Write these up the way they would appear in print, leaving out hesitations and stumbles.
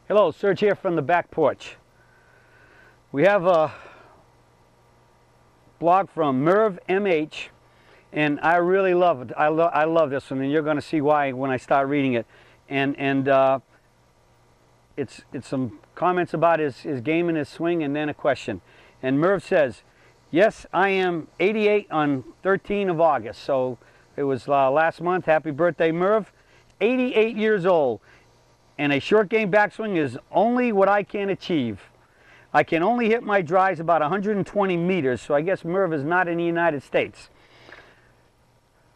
Hello, Serge here from the back porch. We have a blog from Merv MH, and I really love it. I love this one, and you're going to see why when I start reading it. And it's some comments about his game and his swing, and then a question. And Merv says, yes, I am 88 on 13 of August, so it was last month. Happy birthday, Merv. 88 years old. And a short game backswing is only what I can achieve. I can only hit my drives about 120 meters, so I guess Merv is not in the United States.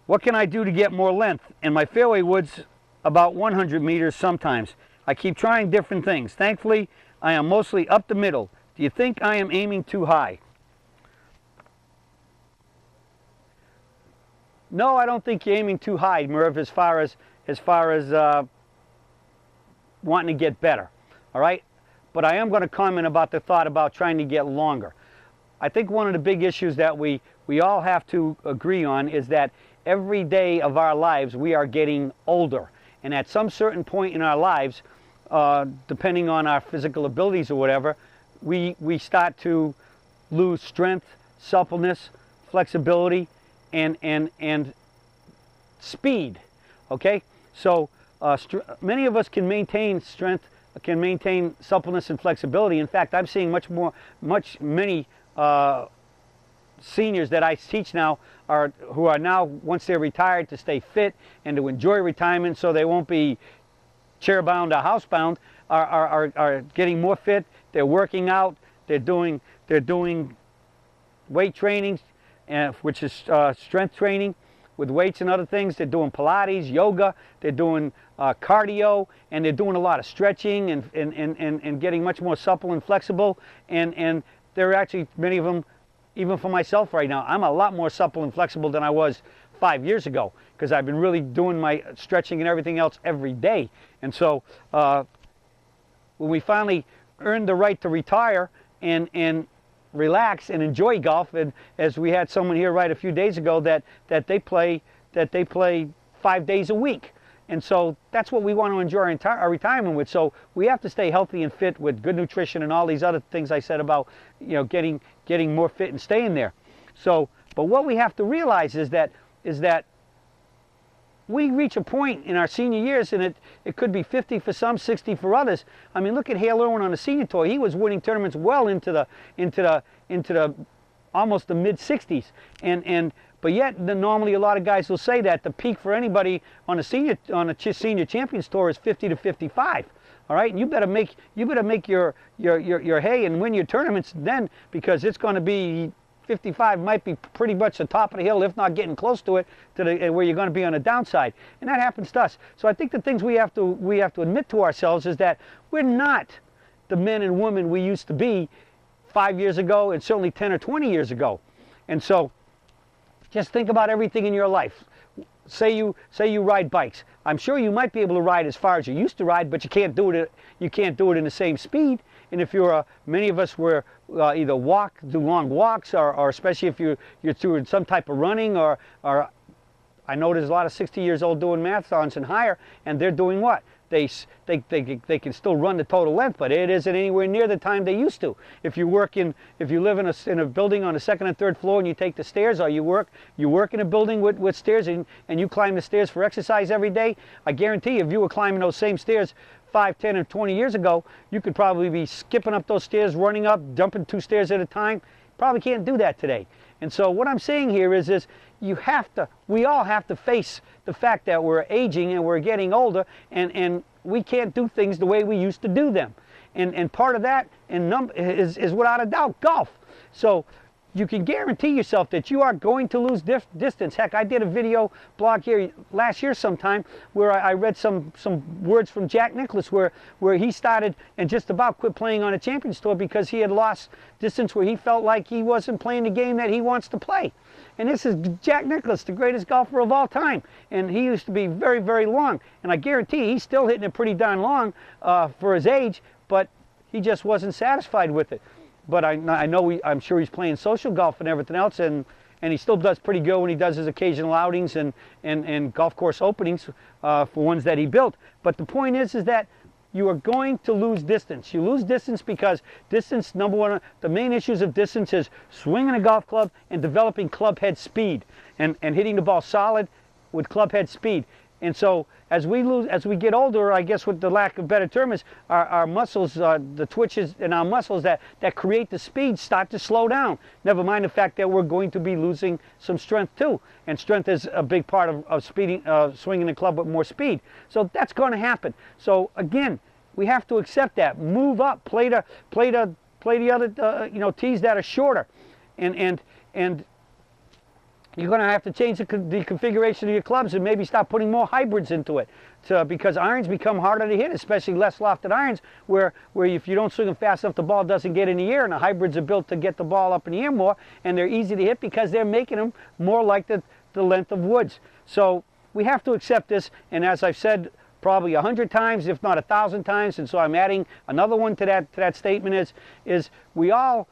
What can I do to get more length? And my fairway wood's about 100 meters sometimes. I keep trying different things. Thankfully, I am mostly up the middle. Do you think I am aiming too high? No, I don't think you're aiming too high, Merv, as far as wanting to get better, all right? But I am going to comment about the thought about trying to get longer. I think one of the big issues that we all have to agree on is that every day of our lives we are getting older. And at some certain point in our lives, depending on our physical abilities or whatever, we start to lose strength, suppleness, flexibility, and speed, okay? So many of us can maintain strength, can maintain suppleness and flexibility. In fact, I'm seeing many seniors that I teach now who are now, once they're retired, to stay fit and to enjoy retirement so they won't be chair-bound or housebound, are getting more fit. They're working out. They're doing weight training, which is strength training with weights and other things. They're doing Pilates, yoga, they're doing cardio, and they're doing a lot of stretching and getting much more supple and flexible. And they're actually, many of them, even for myself right now, I'm a lot more supple and flexible than I was 5 years ago, because I've been really doing my stretching and everything else every day. And so when we finally earned the right to retire and relax and enjoy golf, and as we had someone here write a few days ago that they play 5 days a week, and so that's what we want to enjoy our retirement with. So we have to stay healthy and fit with good nutrition and all these other things I said about, you know, getting more fit and staying there. So, but what we have to realize is that we reach a point in our senior years, and it could be 50 for some, 60 for others. I mean, look at Hale Irwin on the senior tour. He was winning tournaments well into the almost the mid 60s, but yet normally a lot of guys will say that the peak for anybody on a senior champions tour is 50 to 55. All right, and you better make your hay and win your tournaments then, because it's going to be 55 might be pretty much the top of the hill, if not getting close to it, where you're going to be on the downside, and that happens to us. So I think the things we have to admit to ourselves is that we're not the men and women we used to be 5 years ago, and certainly 10 or 20 years ago. And so just think about everything in your life. Say you ride bikes. I'm sure you might be able to ride as far as you used to ride, but you can't do it in the same speed. And if many of us were either do long walks, or especially if you're doing some type of running, or I know there's a lot of 60 years old doing marathons and higher, and they're doing what? They can still run the total length, but it isn't anywhere near the time they used to. If you live in a building on the second and third floor and you take the stairs, or you work in a building with stairs and you climb the stairs for exercise every day, I guarantee you, if you were climbing those same stairs 5, 10, or 20 years ago, you could probably be skipping up those stairs, running up, jumping 2 stairs at a time. Probably can't do that today. And so what I'm saying here is we all have to face the fact that we're aging and we're getting older, and we can't do things the way we used to do them. And part of that is without a doubt golf. So you can guarantee yourself that you are going to lose distance. Heck, I did a video blog here last year sometime where I read some words from Jack Nicklaus where he started and just about quit playing on a Champions Tour because he had lost distance, where he felt like he wasn't playing the game that he wants to play. And this is Jack Nicklaus, the greatest golfer of all time. And he used to be very, very long. And I guarantee he's still hitting it pretty darn long for his age, but he just wasn't satisfied with it. But I'm sure he's playing social golf and everything else, and he still does pretty good when he does his occasional outings and golf course openings for ones that he built. But the point is that you are going to lose distance. You lose distance because distance, number one, the main issues of distance is swinging a golf club and developing club head speed and hitting the ball solid with club head speed. And so as we get older, I guess with the lack of better term is our muscles, the twitches in our muscles that create the speed start to slow down. Never mind the fact that we're going to be losing some strength too. And strength is a big part of swinging the club with more speed. So that's going to happen. So again, we have to accept that. Move up, play the other tees that are shorter, and you're going to have to change the configuration of your clubs and maybe start putting more hybrids into it, because irons become harder to hit, especially less lofted irons, where if you don't swing them fast enough, the ball doesn't get in the air, and the hybrids are built to get the ball up in the air more, and they're easy to hit because they're making them more like the length of woods. So we have to accept this, and as I've said probably 100 times, if not 1,000 times, and so I'm adding another one to that statement is we all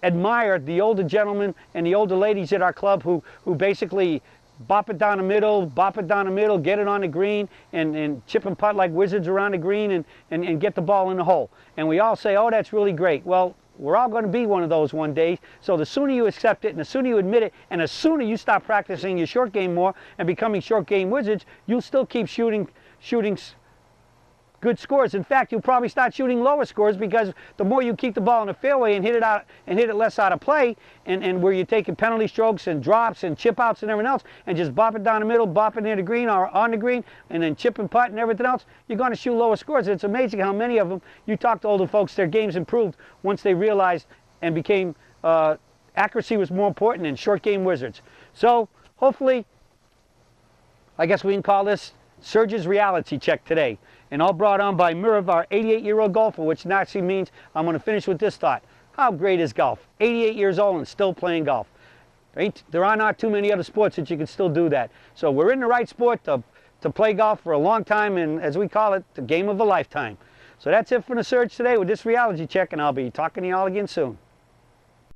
admire the older gentlemen and the older ladies at our club who basically bop it down the middle, get it on the green, and chip and putt like wizards around the green and get the ball in the hole. And we all say, oh, that's really great. Well, we're all going to be one of those one day. So the sooner you accept it and the sooner you admit it and the sooner you stop practicing your short game more and becoming short game wizards, you'll still keep shooting good scores. In fact, you'll probably start shooting lower scores because the more you keep the ball in the fairway and hit it less out of play, and where you're taking penalty strokes and drops and chip outs and everything else, and just bop it down the middle, bop it near the green or on the green, and then chip and putt and everything else, you're going to shoot lower scores. It's amazing how many of them, you talk to older folks, their games improved once they realized and became accuracy was more important than short game wizards. So hopefully, I guess we can call this Serge's reality check today. And all brought on by Mirav, our 88-year-old golfer, which actually means I'm going to finish with this thought. How great is golf? 88 years old and still playing golf. There are not too many other sports that you can still do that. So we're in the right sport to play golf for a long time, and as we call it, the game of a lifetime. So that's it for the Surge today with this reality check, and I'll be talking to you all again soon.